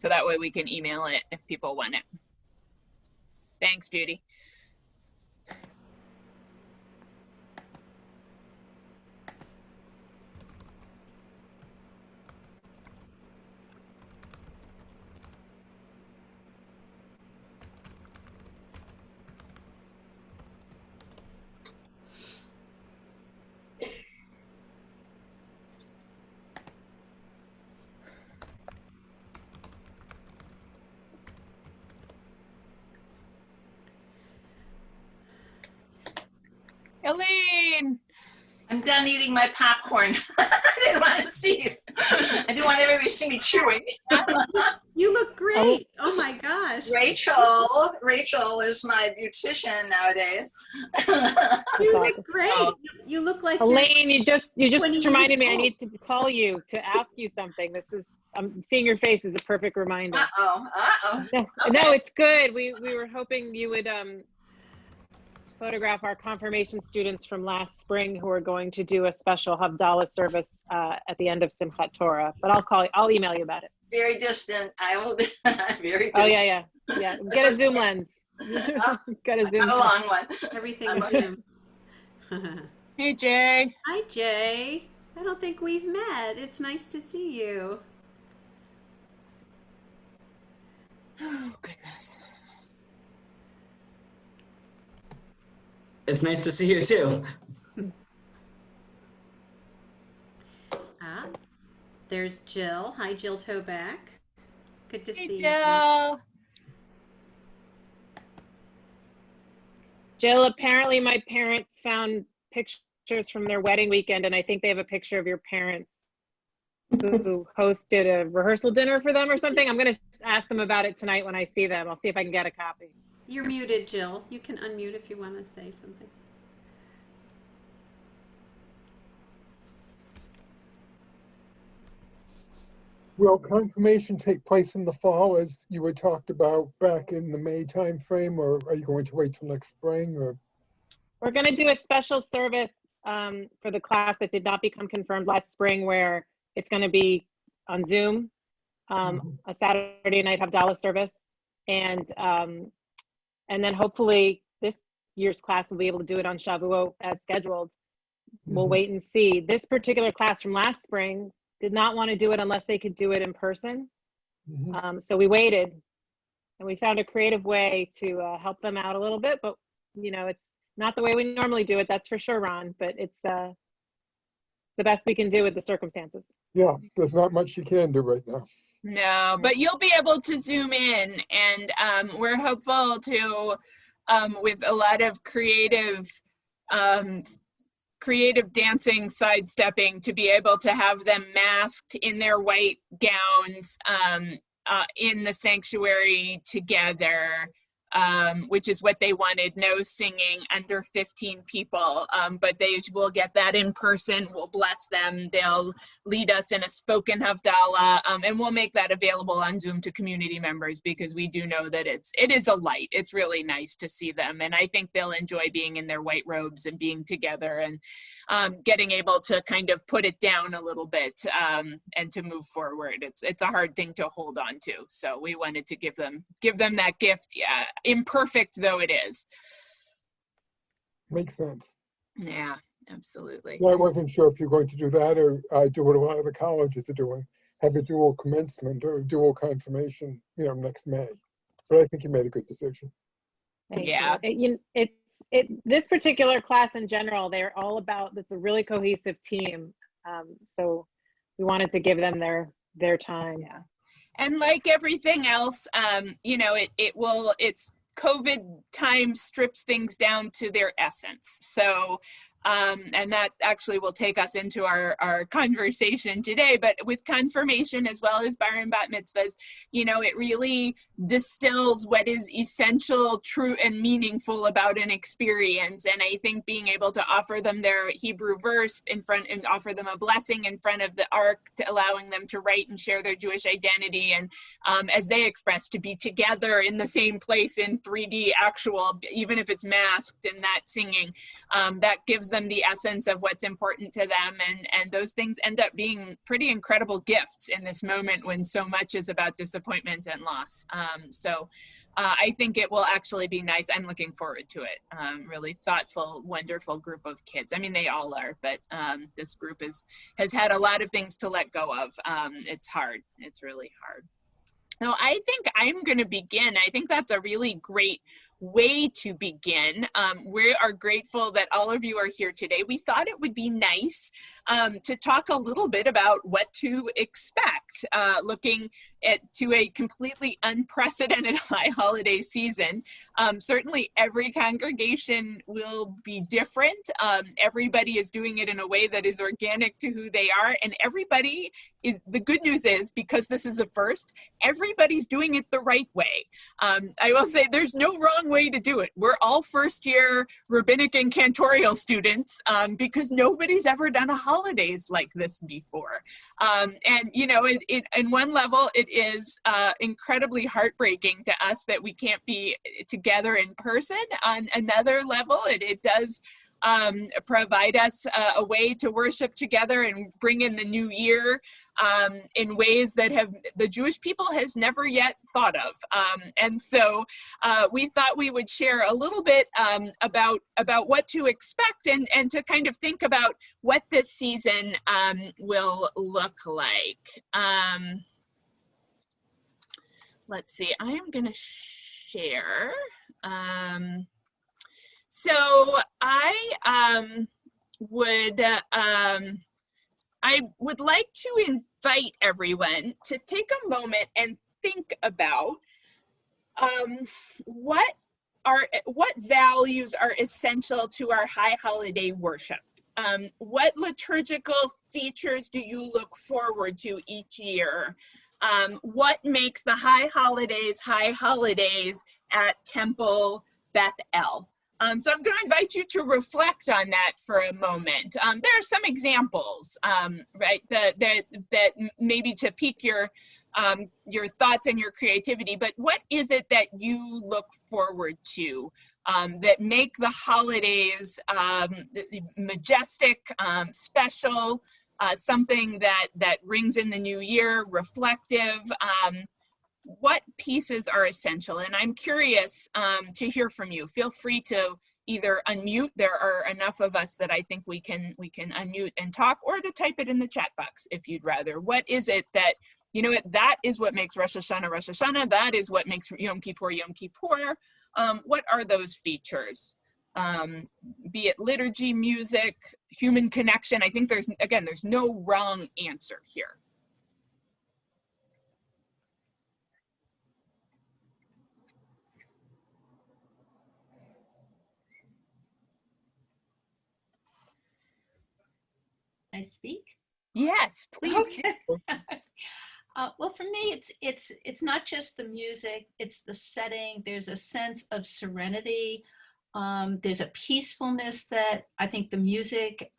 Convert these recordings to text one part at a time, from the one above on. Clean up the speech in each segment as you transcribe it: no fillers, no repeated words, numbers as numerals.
so that way we can email it if people want it. Thanks, Judy. Elaine! I'm done eating my popcorn. I didn't want to see you. I didn't want everybody to see me chewing. You look great. Oh my gosh. Rachel is my beautician nowadays. You look great. You look like Elaine, you just reminded me I need to call you to ask you something. I'm seeing your face is a perfect reminder. Uh-oh. No, Okay. no, it's good. We were hoping you would photograph our confirmation students from last spring who are going to do a special Havdalah service at the end of Simchat Torah. But I'll email you about it. Very distant. I will. Very distant. Oh yeah. Get a Zoom lens. Get a Zoom. Not a long one. everything's Zoom. Hey, Jay. Hi, Jay. I don't think we've met. It's nice to see you. Oh, goodness. It's nice to see you too. There's Jill. Hi, Jill Toback. Good to see you. Jill. Jill, apparently my parents found pictures from their wedding weekend, and I think they have a picture of your parents who hosted a rehearsal dinner for them or something. I'm going to ask them about it tonight when I see them. I'll see if I can get a copy. You're muted, Jill. You can unmute if you want to say something. Will confirmation take place in the fall as you had talked about back in the May timeframe, or are you going to wait till next spring? Or we're going to do a special service for the class that did not become confirmed last spring, where it's going to be on Zoom, a Saturday night Havdalah service, and then hopefully this year's class will be able to do it on Shavuot as scheduled. We'll wait and see. This particular class from last spring did not want to do it unless they could do it in person. So we waited, and we found a creative way to help them out a little bit, but it's not the way we normally do it, that's for sure, Ron, but it's the best we can do with the circumstances. Yeah, there's not much you can do right now. No, but you'll be able to Zoom in, and we're hopeful to, with a lot of creative dancing, sidestepping, to be able to have them masked in their white gowns in the sanctuary together, which is what they wanted. No singing, under 15 people, but they will get that in person. We'll bless them. They'll lead us in a spoken Havdalah, and we'll make that available on Zoom to community members, because we do know that it is a light. It's really nice to see them, and I think they'll enjoy being in their white robes and being together, and getting able to kind of put it down a little bit, and to move forward. It's a hard thing to hold on to, so we wanted to give them that gift. Yeah, imperfect though it is. Makes sense. Yeah, absolutely. Yeah, I wasn't sure if you're going to do that or do what a lot of the colleges are doing, have a dual commencement or dual confirmation, next May. But I think you made a good decision. Yeah. This particular class in general, they're all about, it's a really cohesive team. So we wanted to give them their time. Yeah. And like everything else, it's COVID time strips things down to their essence. So, and that actually will take us into our conversation today, but with confirmation as well as bar and bat mitzvahs, it really distills what is essential, true, and meaningful about an experience. And I think being able to offer them their Hebrew verse in front and offer them a blessing in front of the ark, to allowing them to write and share their Jewish identity, and as they express, to be together in the same place in 3D actual, even if it's masked, and that singing, that gives them the essence of what's important to them. And those things end up being pretty incredible gifts in this moment when so much is about disappointment and loss. I think it will actually be nice. I'm looking forward to it. Really thoughtful, wonderful group of kids. I mean, they all are, but this group has had a lot of things to let go of. It's hard. It's really hard. So I think I'm going to begin. I think that's a really great way to begin. We are grateful that all of you are here today. We thought it would be nice to talk a little bit about what to expect, looking to a completely unprecedented high holiday season. Certainly every congregation will be different. Everybody is doing it in a way that is organic to who they are, and everybody is, the good news is, because this is a first, everybody's doing it the right way. I will say there's no wrong way to do it. We're all first year rabbinic and cantorial students because nobody's ever done a holidays like this before. And you know, in one level, it is incredibly heartbreaking to us that we can't be together in person. On another level, it does provide us a way to worship together and bring in the new year in ways that the Jewish people has never yet thought of. And so we thought we would share a little bit about what to expect and to kind of think about what this season will look like. Let's see, I am going to share. So I would like to invite everyone to take a moment and think about what values are essential to our high holiday worship. What liturgical features do you look forward to each year? What makes the high holidays at Temple Beth El? So I'm going to invite you to reflect on that for a moment. There are some examples, right, that maybe to pique your thoughts and your creativity, but what is it that you look forward to that make the holidays majestic, special, something that rings in the new year, reflective? What pieces are essential? And I'm curious to hear from you. Feel free to either unmute. There are enough of us that I think we can unmute and talk, or to type it in the chat box if you'd rather. What is it that, you know, that is what makes Rosh Hashanah Rosh Hashanah. That is what makes Yom Kippur Yom Kippur. What are those features? Be it liturgy, music, human connection. I think there's no wrong answer here. I speak? Yes, please. Okay. Well, for me, it's not just the music, it's the setting. There's a sense of serenity. There's a peacefulness that I think the music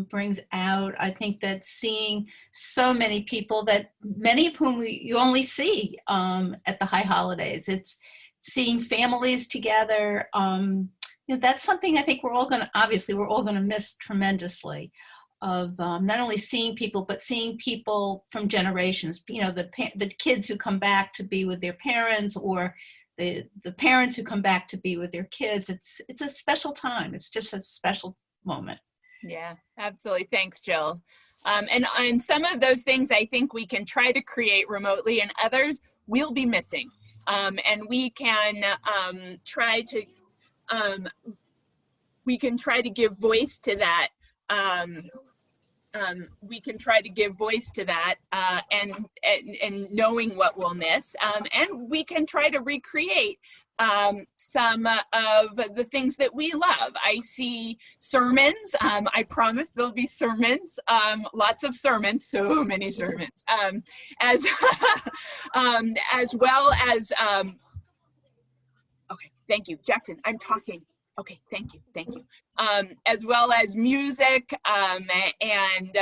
brings out. I think that seeing so many people, that many of whom you only see at the high holidays, it's seeing families together. You know, that's something I think we're all going to miss tremendously, of not only seeing people, but seeing people from generations, you know, the kids who come back to be with their parents, or the parents who come back to be with their kids. It's a special time. It's just a special moment. Yeah, absolutely. Thanks, Jill. And some of those things I think we can try to create remotely, and others we'll be missing. And we can try to give voice to that. We can try to give voice to that and knowing what we'll miss. And we can try to recreate some of the things that we love. I see sermons. I promise there'll be sermons, lots of sermons, so many sermons, as well as, okay, thank you, Jackson, I'm talking. Okay, thank you, thank you. As well as music and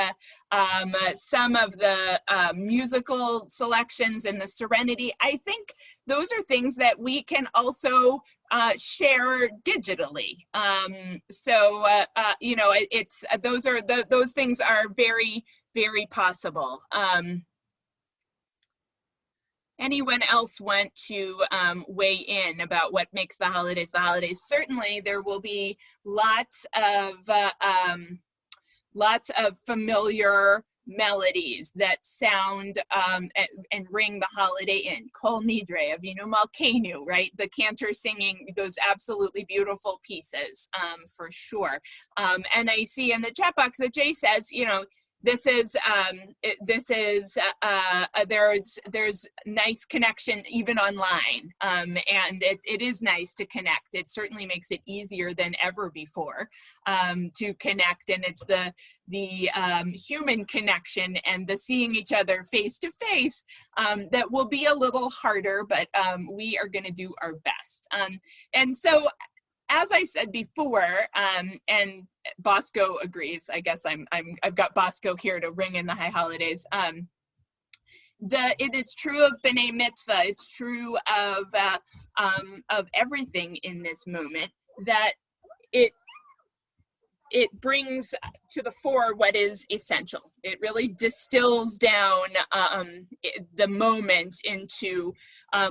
some of the musical selections and the Serenity. I think those are things that we can also share digitally. You know, it's those things are very, very possible. Anyone else want to weigh in about what makes the holidays the holidays? Certainly, there will be lots of familiar melodies that sound and ring the holiday in. Kol Nidre, Avinu Malkeinu, right? The cantor singing those absolutely beautiful pieces, for sure. And I see in the chat box that Jay says, you know, there's nice connection even online, and it is nice to connect. It certainly makes it easier than ever before to connect, and it's the human connection and the seeing each other face to face that will be a little harder, but we are going to do our best. And so, as I said before, and Bosco agrees. I guess I've got Bosco here to ring in the high holidays. It is true of B'nai Mitzvah. It's true of everything in this moment, that it brings to the fore what is essential. It really distills down the moment into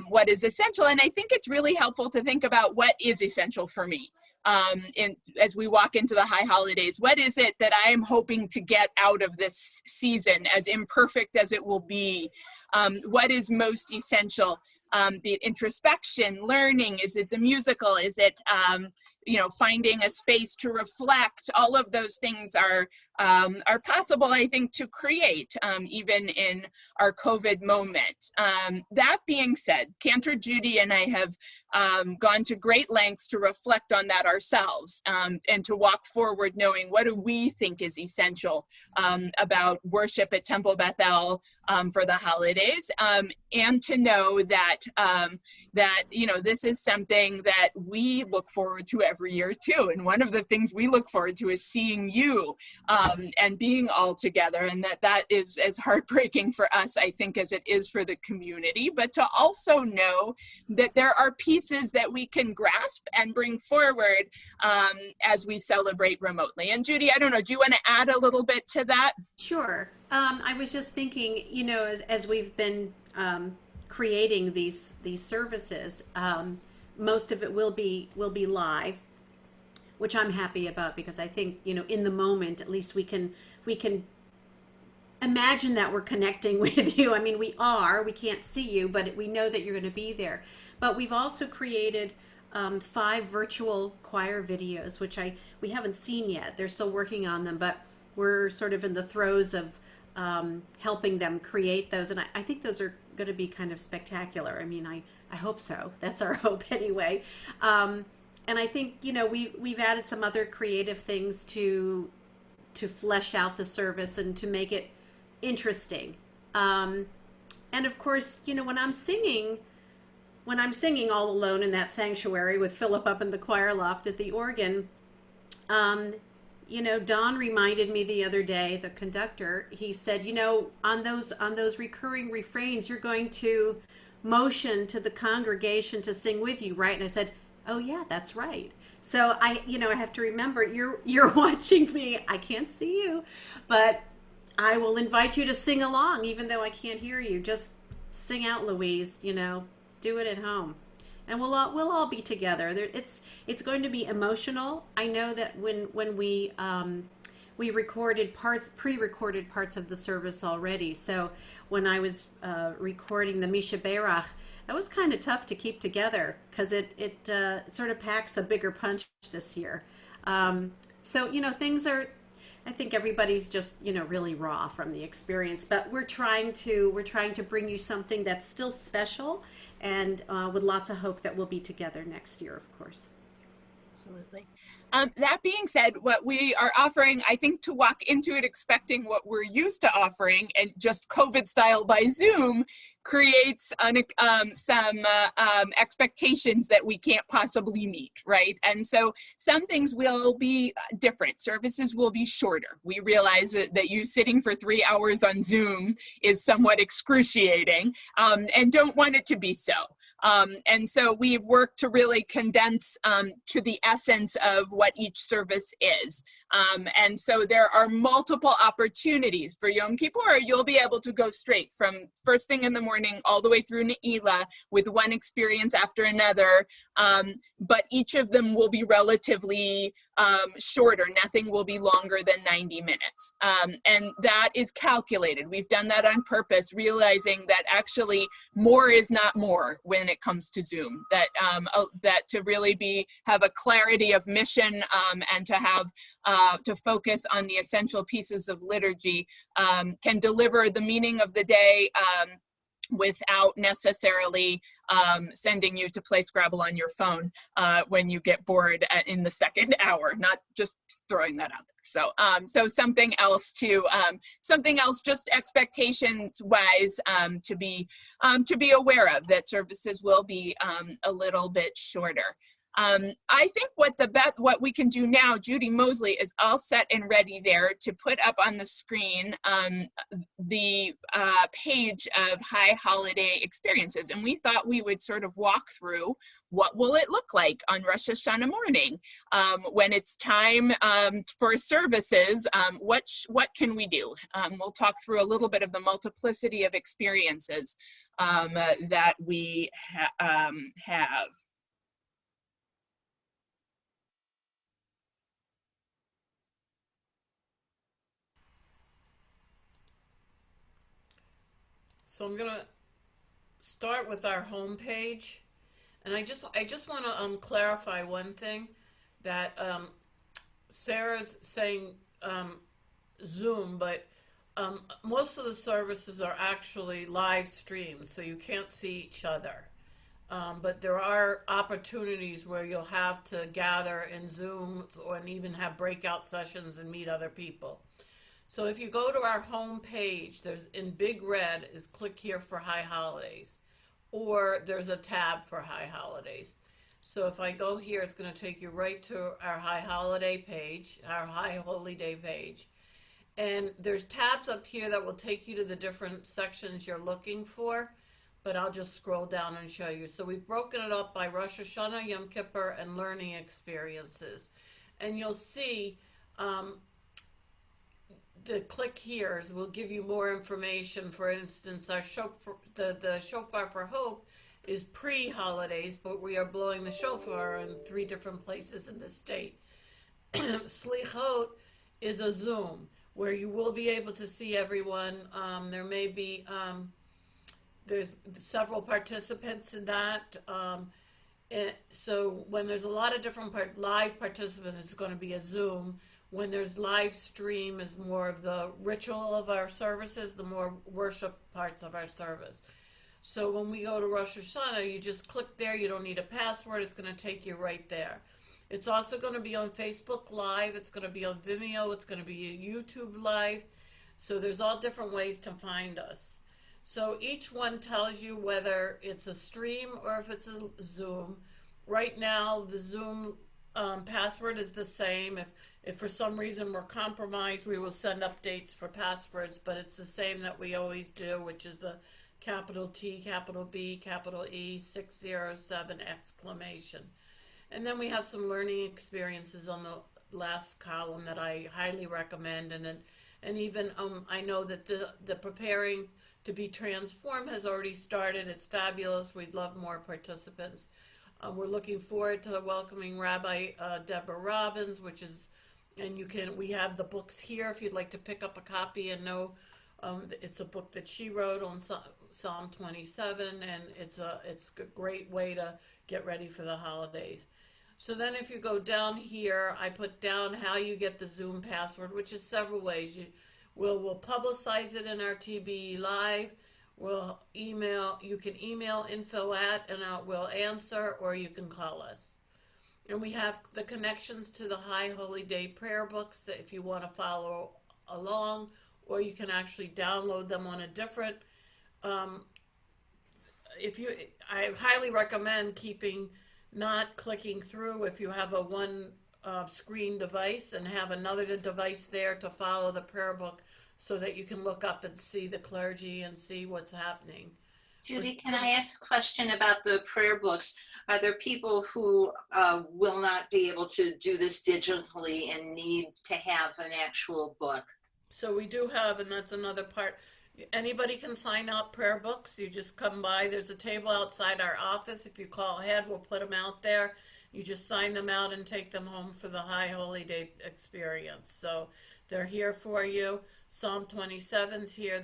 what is essential. And I think it's really helpful to think about what is essential for me. As we walk into the high holidays, what is it that I am hoping to get out of this season, as imperfect as it will be? What is most essential? The introspection, learning, is it the musical? Is it, you know, finding a space to reflect? All of those things are possible, I think, to create, even in our COVID moment. That being said, Cantor Judy and I have gone to great lengths to reflect on that ourselves, and to walk forward knowing what do we think is essential about worship at Temple Bethel for the holidays, and to know that you know, this is something that we look forward to every year too. And one of the things we look forward to is seeing you and being all together, and that is as heartbreaking for us, I think, as it is for the community, but to also know that there are pieces that we can grasp and bring forward as we celebrate remotely. And Judy, I don't know, do you want to add a little bit to that? Sure. I was just thinking, you know, as we've been creating these services, most of it will be live, which I'm happy about, because I think, you know, in the moment, at least we can imagine that we're connecting with you. I mean, we can't see you, but we know that you're going to be there. But we've also created 5 virtual choir videos, which we haven't seen yet. They're still working on them, but we're sort of in the throes of helping them create those. And I think those are going to be kind of spectacular. I mean, I hope so. That's our hope anyway. And I think, you know, we've added some other creative things to flesh out the service and to make it interesting. And of course, you know, when I'm singing all alone in that sanctuary with Philip up in the choir loft at the organ, you know, Don reminded me the other day, the conductor, he said, you know, on those recurring refrains, you're going to motion to the congregation to sing with you, right? And I said, oh yeah, that's right. So I have to remember, you're watching me. I can't see you, but I will invite you to sing along, even though I can't hear you. Just sing out, Louise. You know, do it at home, and we'll all be together. It's going to be emotional. I know that when we recorded pre-recorded parts of the service already. So when I was recording the Misha Berach, that was kind of tough to keep together, because it sort of packs a bigger punch this year. So, you know, I think everybody's just, you know, really raw from the experience, but we're trying to bring you something that's still special, and with lots of hope that we'll be together next year, of course. Absolutely. That being said, what we are offering, I think to walk into it expecting what we're used to offering and just COVID style by Zoom creates some expectations that we can't possibly meet, right? And so some things will be different. Services will be shorter. We realize that you sitting for 3 hours on Zoom is somewhat excruciating, and don't want it to be so. And so we've worked to really condense to the essence of what each service is. And so there are multiple opportunities for Yom Kippur. You'll be able to go straight from first thing in the morning all the way through Ne'ilah with one experience after another. But each of them will be relatively shorter. Nothing will be longer than 90 minutes. And that is calculated. We've done that on purpose, realizing that actually more is not more when it comes to Zoom. That that to really have a clarity of mission and to have to focus on the essential pieces of liturgy can deliver the meaning of the day without necessarily sending you to play Scrabble on your phone when you get bored in the second hour, not just throwing that out there. So, so something else just expectations wise to be aware of, that services will be a little bit shorter. I think what we can do now, Judy Mosley is all set and ready there to put up on the screen the page of High Holiday experiences. And we thought we would sort of walk through what will it look like on Rosh Hashanah morning when it's time for services. What can we do? We'll talk through a little bit of the multiplicity of experiences that we have. So I'm gonna start with our home page, and I just want to clarify one thing, that Sarah's saying Zoom, but most of the services are actually live streamed, so you can't see each other. But there are opportunities where you'll have to gather in Zoom and even have breakout sessions and meet other people. So if you go to our home page, there's in big red is click here for High Holidays, or there's a tab for High Holidays. So if I go here, it's going to take you right to our High Holiday page, our High Holy Day page. And there's tabs up here that will take you to the different sections you're looking for, but I'll just scroll down and show you. So we've broken it up by Rosh Hashanah, Yom Kippur, and learning experiences. And you'll see the click here will give you more information. For instance, our the shofar for hope is pre-holidays, but we are blowing the shofar in 3 different places in the state. Slichot is a Zoom where you will be able to see everyone. There may be there's several participants in that. So when there's a lot of different live participants, it's going to be a Zoom. When there's live stream is more of the ritual of our services, the more worship parts of our service. So when we go to Rosh Hashanah, you just click there. You don't need a password. It's going to take you right there. It's also going to be on Facebook Live. It's going to be on Vimeo. It's going to be a YouTube Live. So there's all different ways to find us. So each one tells you whether it's a stream or if it's a Zoom. Right now, the Zoom password is the same. If for some reason we're compromised, we will send updates for passwords, but it's the same that we always do, which is the capital T, capital B, capital E, 607 exclamation. And then we have some learning experiences on the last column that I highly recommend. And even I know that the preparing to be transformed has already started. It's fabulous. We'd love more participants. We're looking forward to welcoming Rabbi Deborah Robbins, we have the books here if you'd like to pick up a copy and know. It's a book that she wrote on Psalm 27, and it's a great way to get ready for the holidays. So then if you go down here, I put down how you get the Zoom password, which is several ways. We'll publicize it in our TBE Live. You can email info@, and we'll answer, or you can call us. And we have the connections to the High Holy Day prayer books that if you want to follow along, or you can actually download them on a different. Um, if you, I highly recommend not clicking through if you have a one screen device, and have another device there to follow the prayer book so that you can look up and see the clergy and see what's happening. Judy, can I ask a question about the prayer books? Are there people who will not be able to do this digitally and need to have an actual book? So we do have, and that's another part. Anybody can sign up prayer books. You just come by. There's a table outside our office. If you call ahead, we'll put them out there. You just sign them out and take them home for the High Holy Day experience. So they're here for you. Psalm 27's here.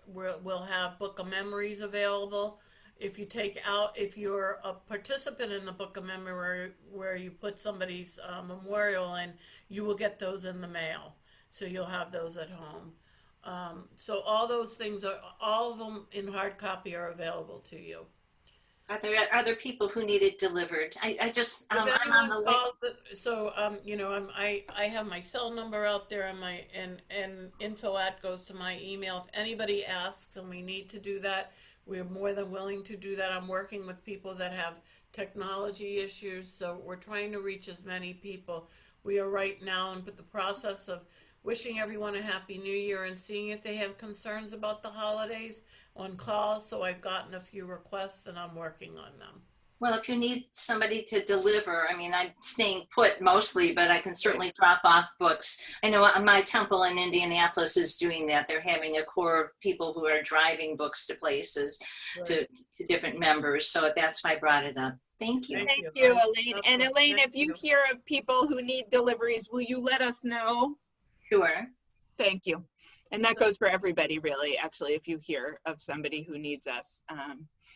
We'll have Book of Memories available. If you're a participant in the Book of Memory where you put somebody's memorial in, you will get those in the mail. So you'll have those at home. So all those things all of them in hard copy are available to you. Are there people who need it delivered? I'm on the list. So I have my cell number out there, and info goes to my email. If anybody asks and we need to do that, we're more than willing to do that. I'm working with people that have technology issues, so we're trying to reach as many people. We are right now in the process of wishing everyone a happy new year and seeing if they have concerns about the holidays on calls. So I've gotten a few requests and I'm working on them. Well, if you need somebody to deliver, I mean, I'm staying put mostly, but I can certainly drop off books. I know my temple in Indianapolis is doing that. They're having a core of people who are driving books to places, Right. to different members. So that's why I brought it up. Thank you. Thank you, Elaine. And Elaine, if you hear of people who need deliveries, will you let us know? Sure. Thank you. And that goes for everybody, really, actually, if you hear of somebody who needs us.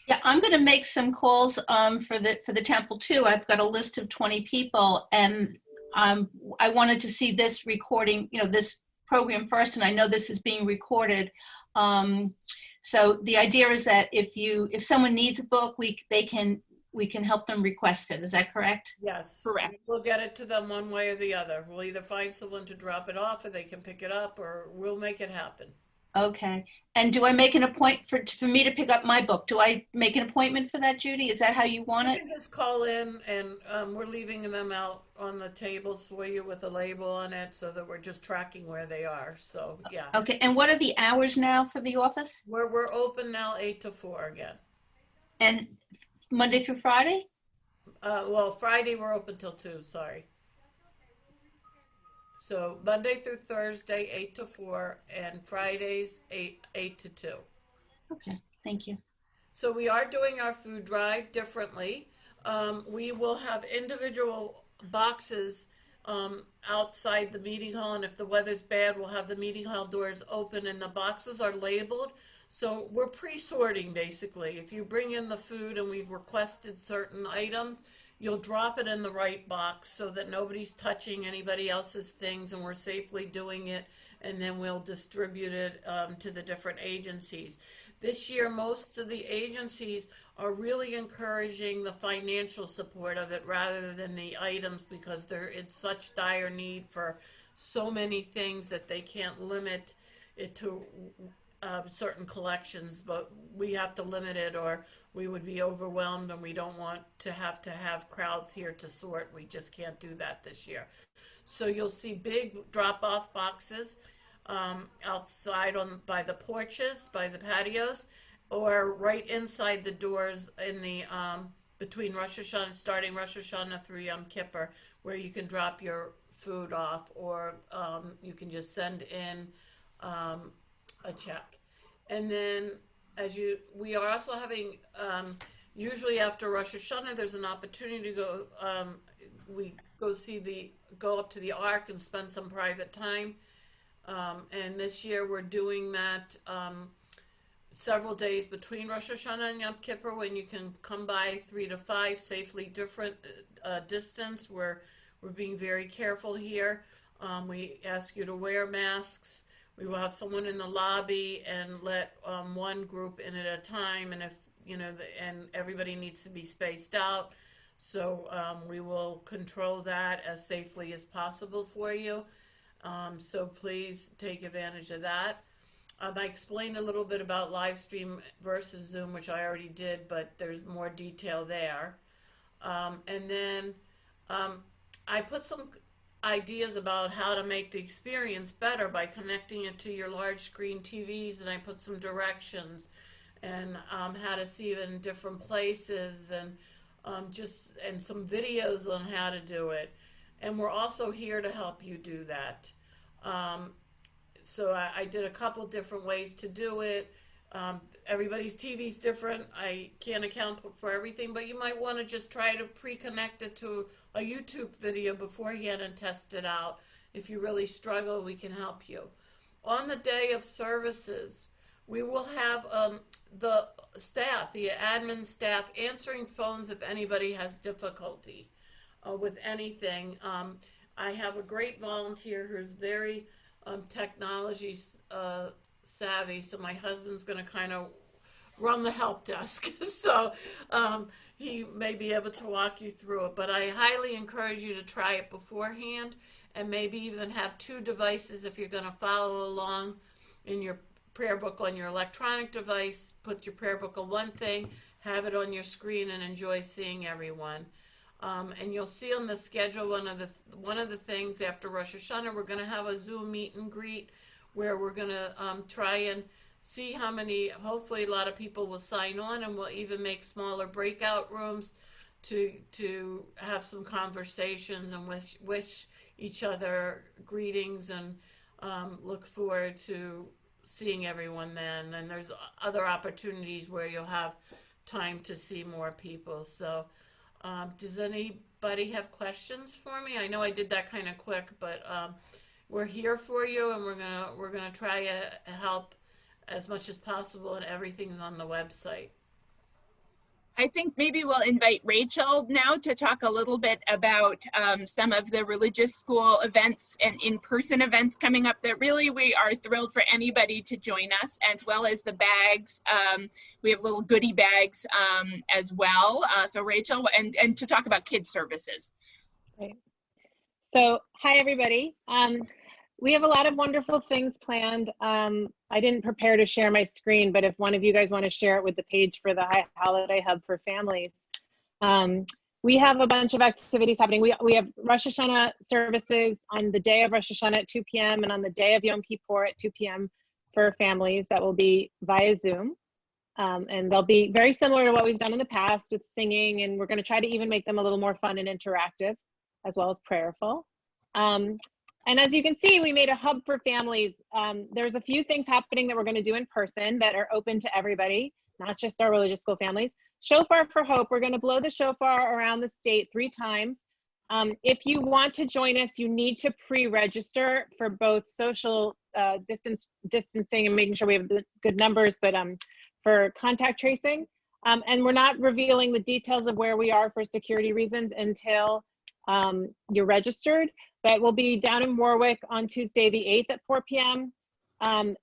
Yeah, I'm going to make some calls for the temple too. I've got a list of 20 people, and I wanted to see this recording, this program first, and I know this is being recorded. So the idea is that if someone needs a book, we can help them request it. Is that correct? Yes. Correct. We'll get it to them one way or the other. We'll either find someone to drop it off, or they can pick it up, or we'll make it happen. Okay. And do I make an appointment for me to pick up my book? Do I make an appointment for that, Judy? Is that how you want You it? can just call in, and we're leaving them out on the tables for you with a label on it, so that we're just tracking where they are. So yeah. Okay. And what are the hours now for the office? We're open now 8 to 4 again. And Monday through Friday? Well, Friday we're open till 2, sorry. So Monday through Thursday, 8 to 4, and Fridays, 8 to 2. Okay. Thank you. So we are doing our food drive differently. We will have individual boxes outside the meeting hall, and if the weather's bad, we'll have the meeting hall doors open, and the boxes are labeled. So we're pre-sorting, basically. If you bring in the food and we've requested certain items, you'll drop it in the right box so that nobody's touching anybody else's things, and we're safely doing it, and then we'll distribute it to the different agencies. This year, most of the agencies are really encouraging the financial support of it rather than the items, because they're in such dire need for so many things that they can't limit it to certain collections, but we have to limit it or we would be overwhelmed, and we don't want to have crowds here to sort. We just can't do that this year. So you'll see big drop-off boxes outside by the porches, by the patios, or right inside the doors in the between Rosh Hashanah, starting Rosh Hashanah through Yom Kippur, where you can drop your food off, or you can just send in a check. And then we are also having, usually after Rosh Hashanah, there's an opportunity to go, we go up to the Ark and spend some private time. And this year we're doing that several days between Rosh Hashanah and Yom Kippur, when you can come by 3 to 5, safely different distance. We're being very careful here. We ask you to wear masks. We will have someone in the lobby and let one group in at a time, and if and everybody needs to be spaced out. So we will control that as safely as possible for you. So please take advantage of that. I explained a little bit about live stream versus Zoom, which I already did, but there's more detail there. And then I put some ideas about how to make the experience better by connecting it to your large screen TVs, and I put some directions and how to see it in different places, and and some videos on how to do it. And we're also here to help you do that. So I did a couple different ways to do it. Everybody's TV is different. I can't account for everything, but you might want to just try to pre-connect it to a YouTube video beforehand and test it out. If you really struggle, we can help you. On the day of services, we will have the staff, the admin staff, answering phones if anybody has difficulty with anything. I have a great volunteer who's very technology savvy, so my husband's going to kind of run the help desk. So he may be able to walk you through it, but I highly encourage you to try it beforehand, and maybe even have 2 devices if you're going to follow along in your prayer book on your electronic device. Put your prayer book on one thing, have it on your screen, and enjoy seeing everyone. And you'll see on the schedule one of the things after Rosh Hashanah, we're going to have a Zoom meet and greet where we're going to try and see how many, hopefully a lot of people will sign on, and we'll even make smaller breakout rooms to have some conversations and wish each other greetings, and look forward to seeing everyone then. And there's other opportunities where you'll have time to see more people. So does anybody have questions for me? I know I did that kind of quick, but we're here for you, and we're gonna try to help as much as possible, and everything's on the website. I think maybe we'll invite Rachel now to talk a little bit about some of the religious school events and in-person events coming up that really we are thrilled for anybody to join us, as well as the bags. We have little goodie bags as well. So Rachel, and to talk about kids services. Great. So hi, everybody. We have a lot of wonderful things planned. I didn't prepare to share my screen, but if one of you guys want to share it with the page for the High Holiday Hub for Families. We have a bunch of activities happening. We have Rosh Hashanah services on the day of Rosh Hashanah at 2 p.m. and on the day of Yom Kippur at 2 p.m. for families. That will be via Zoom. And they'll be very similar to what we've done in the past with singing, and we're going to try to even make them a little more fun and interactive, as well as prayerful. And as you can see, we made a hub for families. There's a few things happening that we're going to do in person that are open to everybody, not just our religious school families. Shofar for Hope, we're going to blow the shofar around the state 3 times. If you want to join us, you need to pre-register for both social distancing and making sure we have the good numbers, but for contact tracing. And we're not revealing the details of where we are for security reasons until you're registered. But we'll be down in Warwick on Tuesday the 8th at 4 p.m.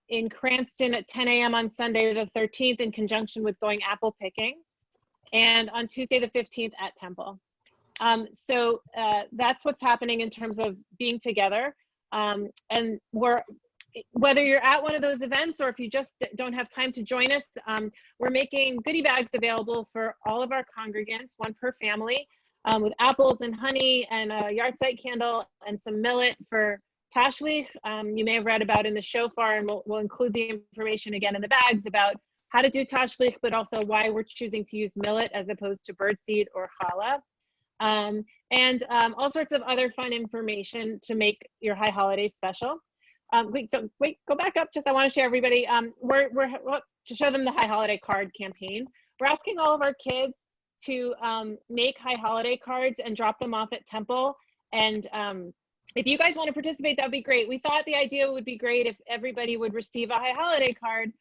In Cranston at 10 a.m. on Sunday the 13th in conjunction with going apple picking, and on Tuesday the 15th at Temple. So that's what's happening in terms of being together. And whether you're at one of those events or if you just don't have time to join us, we're making goodie bags available for all of our congregants, 1 per family. With apples and honey and a yahrzeit candle and some millet for tashlich. You may have read about in the shofar, and we'll include the information again in the bags about how to do tashlich, but also why we're choosing to use millet as opposed to birdseed or challah. And all sorts of other fun information to make your high holidays special. Wait, go back up. Just I want to share everybody. We're to show them the high holiday card campaign. We're asking all of our kids to make high holiday cards and drop them off at Temple. And if you guys want to participate, that'd be great. We thought the idea would be great if everybody would receive a high holiday card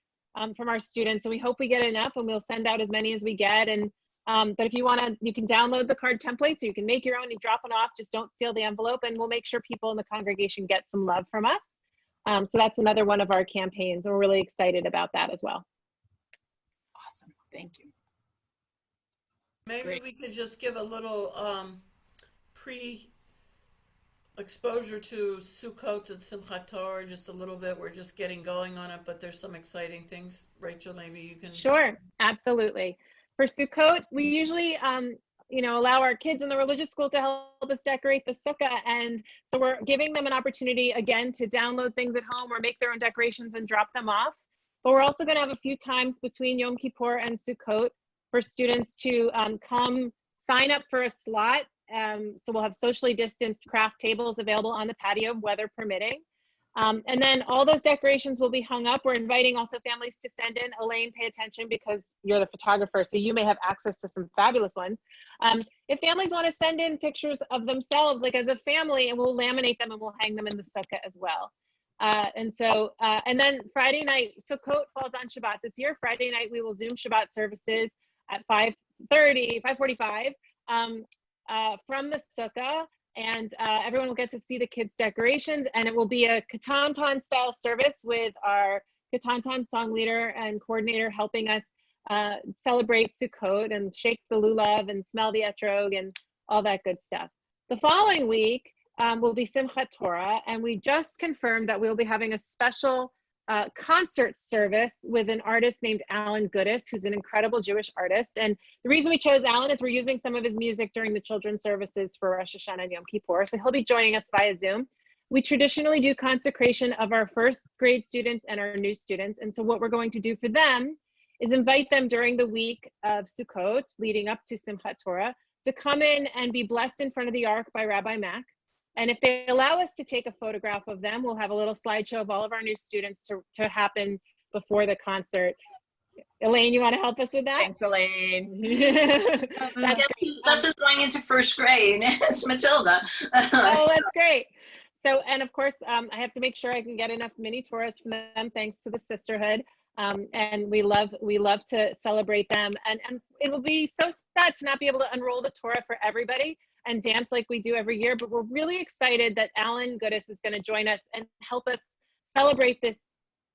from our students. And we hope we get enough, and we'll send out as many as we get. And but if you want to, you can download the card template so you can make your own and drop it off. Just don't seal the envelope, and we'll make sure people in the congregation get some love from us. So that's another one of our campaigns. We're really excited about that as well. Awesome. Thank you. Maybe Great. we could just give a little pre exposure to Sukkot and Simchat Torah, just a little bit. We're just getting going on it, but there's some exciting things. Rachel, maybe you can. Sure, absolutely. For Sukkot, we usually, allow our kids in the religious school to help us decorate the sukkah. And so we're giving them an opportunity, again, to download things at home or make their own decorations and drop them off. But we're also going to have a few times between Yom Kippur and Sukkot for students to come sign up for a slot. So we'll have socially distanced craft tables available on the patio, weather permitting. And then all those decorations will be hung up. We're inviting also families to send in. Elaine, pay attention because you're the photographer, so you may have access to some fabulous ones. If families want to send in pictures of themselves, like as a family, and we'll laminate them and we'll hang them in the sukkah as well. And then Friday night, Sukkot falls on Shabbat this year. Friday night, we will Zoom Shabbat services at 5:45 from the sukkah. And everyone will get to see the kids' decorations, and it will be a Ketanton style service with our Ketanton song leader and coordinator helping us celebrate Sukkot and shake the lulav and smell the etrog and all that good stuff. The following week will be Simchat Torah, and we just confirmed that we'll be having a special concert service with an artist named Alan Goodis, who's an incredible Jewish artist. And the reason we chose Alan is we're using some of his music during the children's services for Rosh Hashanah and Yom Kippur. So he'll be joining us via Zoom. We traditionally do consecration of our first grade students and our new students. And so what we're going to do for them is invite them during the week of Sukkot, leading up to Simchat Torah, to come in and be blessed in front of the Ark by Rabbi Mack. And if they allow us to take a photograph of them, we'll have a little slideshow of all of our new students to happen before the concert. Elaine, you want to help us with that? Thanks, Elaine. That's what's going into first grade. It's Matilda. Oh, that's great. So, and of course, I have to make sure I can get enough mini Torahs from them, thanks to the sisterhood. And we love to celebrate them. And it will be so sad to not be able to unroll the Torah for everybody and dance like we do every year, but we're really excited that Alan Goodis is going to join us and help us celebrate this,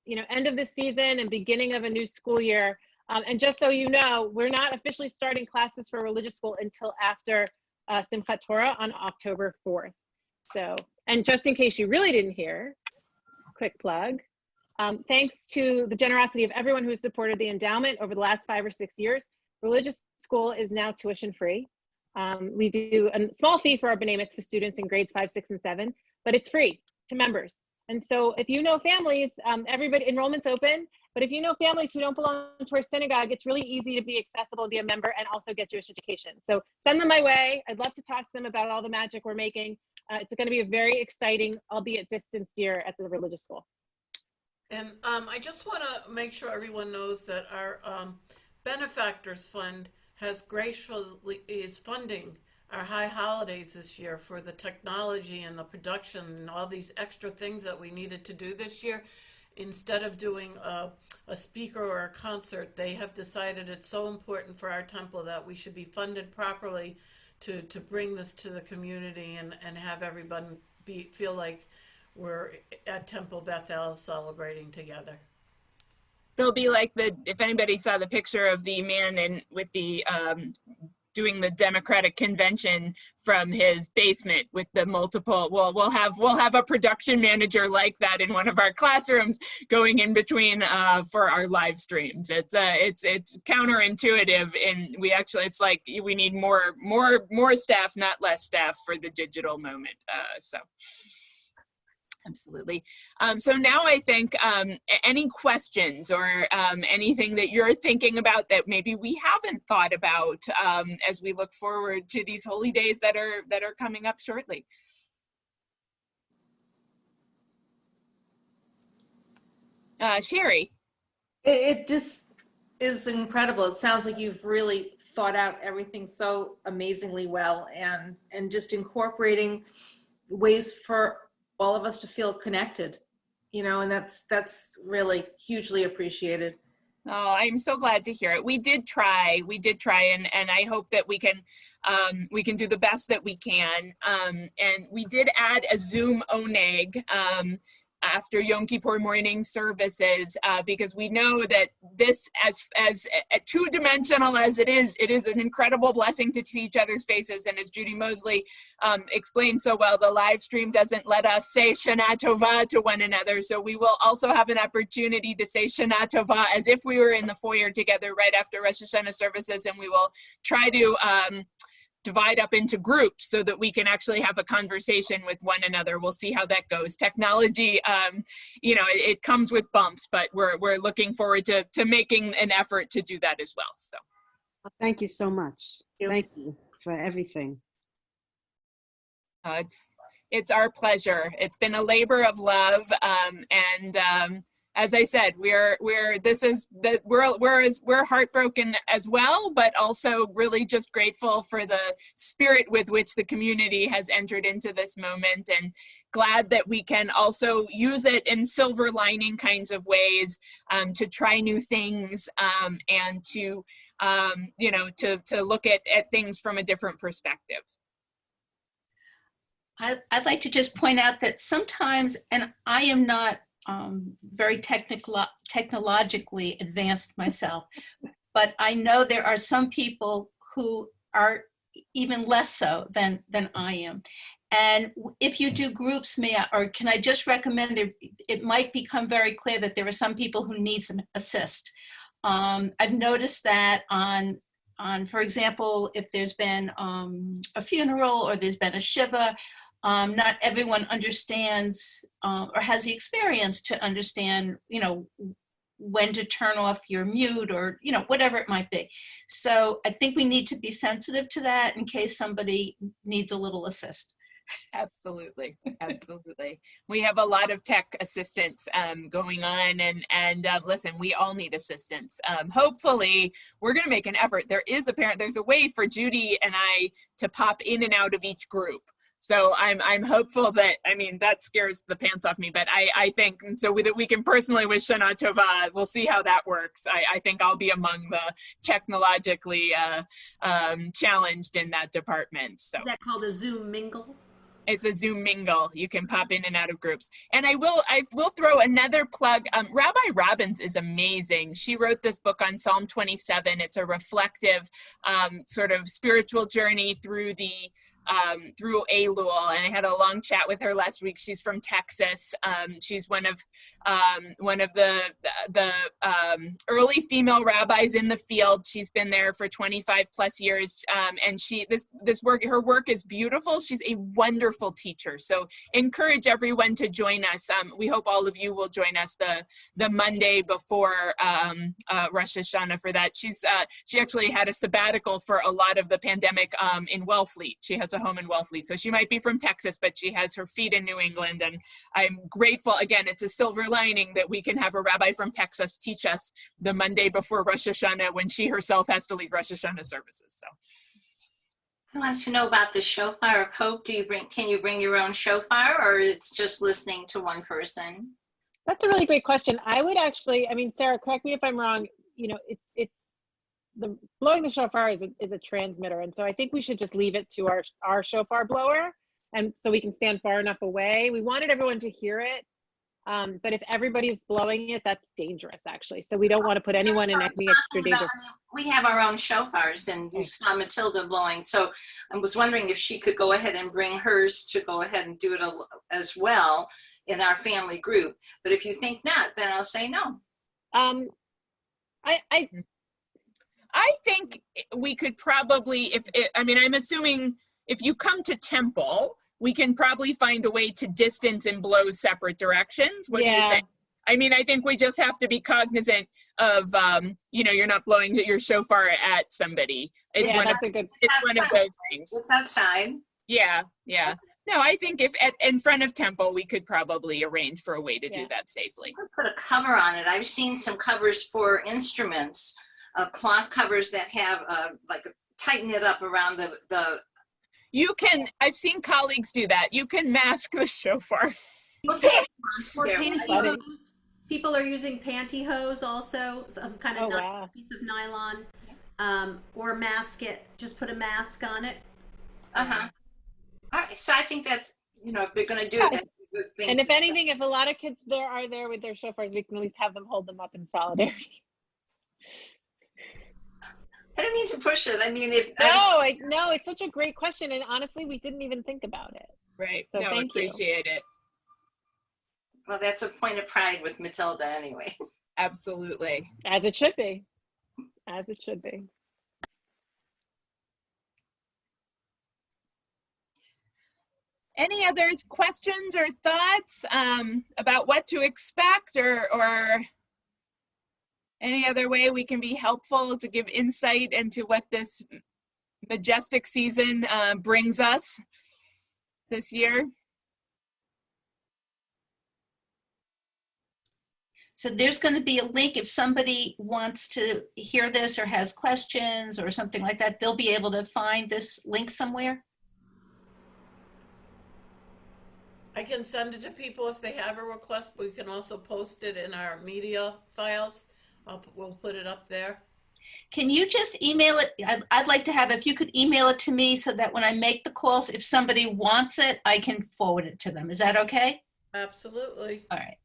end of the season and beginning of a new school year. And just so you know, we're not officially starting classes for religious school until after Simchat Torah on October 4th. So, and just in case you really didn't hear, quick plug. Thanks to the generosity of everyone who has supported the endowment over the last 5 or 6 years, religious school is now tuition free. We do a small fee for our B'nai Mitzvah students in grades 5, 6, and 7, but it's free to members. And so if you know families, everybody, enrollment's open, but if you know families who don't belong to our synagogue, it's really easy to be accessible, be a member, and also get Jewish education. So send them my way. I'd love to talk to them about all the magic we're making. It's going to be a very exciting, albeit distanced year at the religious school. And I just want to make sure everyone knows that our Benefactors Fund is funding our high holidays this year for the technology and the production and all these extra things that we needed to do this year. Instead of doing a speaker or a concert, they have decided it's so important for our temple that we should be funded properly to bring this to the community and have everyone feel like we're at Temple Bethel celebrating together. It'll be like if anybody saw the picture of the man with the doing the Democratic convention from his basement with the multiple. Well, we'll have a production manager like that in one of our classrooms going in between for our live streams. It's counterintuitive, and it's like we need more staff, not less staff, for the digital moment. So. Absolutely. So now I think any questions or anything that you're thinking about that maybe we haven't thought about as we look forward to these holy days that are coming up shortly. Sherry. It just is incredible. It sounds like you've really thought out everything so amazingly well, and just incorporating ways for all of us to feel connected, and that's really hugely appreciated. Oh, I'm so glad to hear it. We did try, and I hope that we can do the best that we can. And we did add a Zoom oneg after Yom Kippur morning services, because we know that this, as two-dimensional as it is an incredible blessing to see each other's faces. And as Judy Mosley explained so well, the live stream doesn't let us say Shana Tova to one another. So we will also have an opportunity to say Shana Tova as if we were in the foyer together right after Rosh Hashanah services, and we will try to divide up into groups so that we can actually have a conversation with one another. We'll see how that goes. Technology, you know, it comes with bumps, but we're looking forward to making an effort to do that as well. So, thank you so much. Thank you for everything. It's our pleasure. It's been a labor of love, and as I said, we're heartbroken as well, but also really just grateful for the spirit with which the community has entered into this moment, and glad that we can also use it in silver lining kinds of ways to try new things, and to you know, to look at things from a different perspective. I'd like to just point out that sometimes, and I am not very technologically advanced myself, but I know there are some people who are even less so than I am. And if you do groups, or can I just recommend it might become very clear that there are some people who need some assist. I've noticed that on, for example, if there's been a funeral or there's been a shiva, not everyone understands or has the experience to understand, you know, when to turn off your mute, or, you know, whatever it might be. So I think we need to be sensitive to that in case somebody needs a little assist. Absolutely, absolutely. We have a lot of tech assistance going on, and listen, we all need assistance. Hopefully, we're going to make an effort. There's a way for Judy and I to pop in and out of each group. So I'm hopeful that, I mean, that scares the pants off me, but I think, so that we can personally wish Shana Tova. We'll see how that works. I think I'll be among the technologically challenged in that department. So Is that called a Zoom mingle? It's a Zoom mingle. You can pop in and out of groups. And I will throw another plug. Rabbi Robbins is amazing. She wrote this book on Psalm 27. It's a reflective sort of spiritual journey through through Elul, and I had a long chat with her last week. She's from Texas. She's one of the early female rabbis in the field. She's been there for 25 plus years, and her work is beautiful. She's a wonderful teacher. So encourage everyone to join us. We hope all of you will join us the Monday before Rosh Hashanah for that. She actually had a sabbatical for a lot of the pandemic in Wellfleet. She has a home in Wellfleet. So she might be from Texas, but she has her feet in New England. And I'm grateful, again, it's a silver lining that we can have a rabbi from Texas teach us the Monday before Rosh Hashanah when she herself has to lead Rosh Hashanah services. So I want to know about the Shofar of Hope. Can you bring your own shofar, or it's just listening to one person? That's a really great question. I would actually, I mean, Sarah, correct me if I'm wrong, you know, it's blowing the shofar is a transmitter, and so I think we should just leave it to our shofar blower, and so we can stand far enough away. We wanted everyone to hear it, but if everybody's blowing it, that's dangerous, actually. So we don't want to put anyone in any extra danger. We have our own shofars, and you saw Matilda blowing, so I was wondering if she could go ahead and bring hers to go ahead and do it as well in our family group. But if you think not, then I'll say no. I think we could probably, I'm assuming if you come to Temple, we can probably find a way to distance and blow separate directions. What do you think? I mean, I think we just have to be cognizant of, you're not blowing your shofar at somebody. It's one of those things. It's outside. Yeah. No, I think if in front of Temple, we could probably arrange for a way to do that safely. Put a cover on it. I've seen some covers for instruments. Cloth covers that have tighten it up around the. You can. I've seen colleagues do that. You can mask the shofar. Or pantyhose. People are using pantyhose also, some kind of piece of nylon, or mask it. Just put a mask on it. All right. So I think that's, if they're going to do it, thing And if to- anything, if a lot of kids are there with their shofars, we can at least have them hold them up in solidarity. I don't mean to push it. I mean, No, it's such a great question. And honestly, we didn't even think about it. Right. So No, thank you. appreciate it. well, that's a point of pride with Matilda anyway. Absolutely. As it should be. As it should be. Any other questions or thoughts about what to expect, or any other way we can be helpful to give insight into what this majestic season brings us this year? So there's going to be a link if somebody wants to hear this or has questions or something like that, they'll be able to find this link somewhere. I can send it to people if they have a request, but we can also post it in our media files. We'll put it up there. Can you just email it? I'd like to have, if you could email it to me so that when I make the calls, if somebody wants it, I can forward it to them. Is that okay? Absolutely. All right.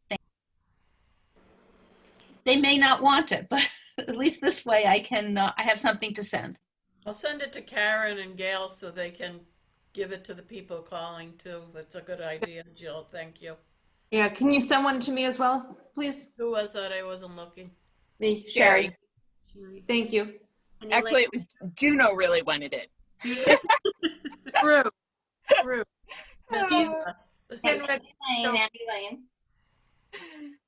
They may not want it, but at least this way I can, I have something to send. I'll send it to Karen and Gail so they can give it to the people calling too. That's a good idea, Jill. Thank you. Yeah, can you send one to me as well, please? Who was that? I wasn't looking. Me, Sherry. Sherry. Thank you. And you're Actually, like, it was Juno really wanted it. True. True. Miss Oh. us. Elaine.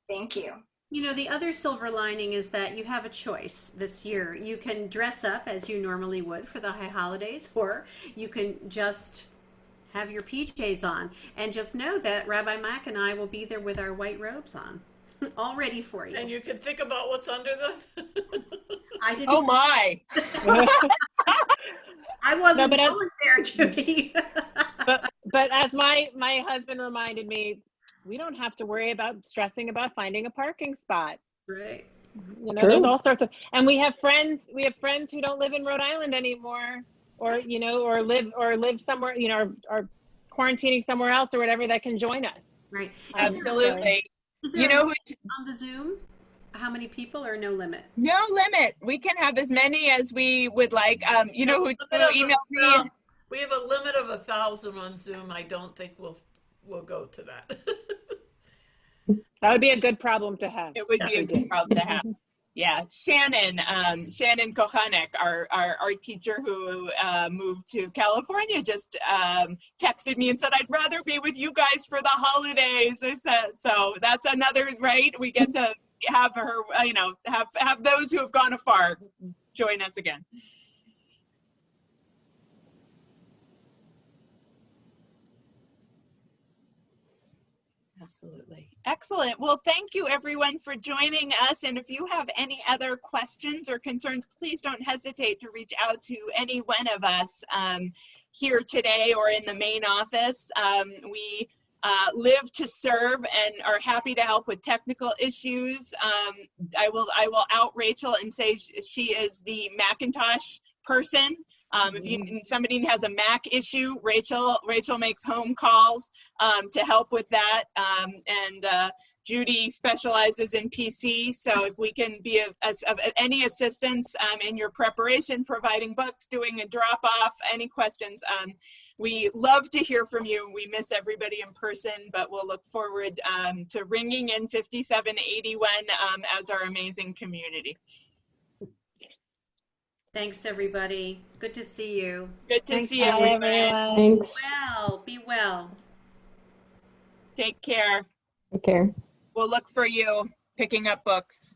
Thank you. you know, the other silver lining is that you have a choice this year. You can dress up as you normally would for the high holidays, or you can just have your PJs on and just know that Rabbi Mack and I will be there with our white robes on, all ready for you. And you can think about what's under them. I didn't. Oh my! I wasn't No, but going there, Judy. But as my husband reminded me, we don't have to worry about stressing about finding a parking spot. Right. You know, True. there's all sorts of, and we have friends who don't live in Rhode Island anymore, or live somewhere, or quarantining somewhere else or whatever, that can join us. Right. Absolutely. Is there You a know limit who? on the Zoom? How many people or no limit? No limit. We can have as many as we would like. You know who emailed me? We have a limit of 1,000 on Zoom. I don't think we'll go to that. That would be a good problem to have. It would be a good problem to have. Yeah, Shannon Kochanek, our art teacher who moved to California, just texted me and said, "I'd rather be with you guys for the holidays." I said, so that's another, right? We get to have her, have those who have gone afar join us again. Absolutely. Excellent. Well, thank you everyone for joining us. And if you have any other questions or concerns, please don't hesitate to reach out to any one of us here today or in the main office. We live to serve and are happy to help with technical issues. I will out Rachel and say she is the Macintosh person. If somebody has a Mac issue, Rachel makes home calls to help with that. And Judy specializes in PC. So if we can be of any assistance in your preparation, providing books, doing a drop off, any questions, we love to hear from you. We miss everybody in person, but we'll look forward to ringing in 5781 as our amazing community. Thanks, everybody. Good to see you. Good to Thanks, see Bye, everyone. everyone. Thanks. Well, be well. Take care. Take care. We'll look for you picking up books.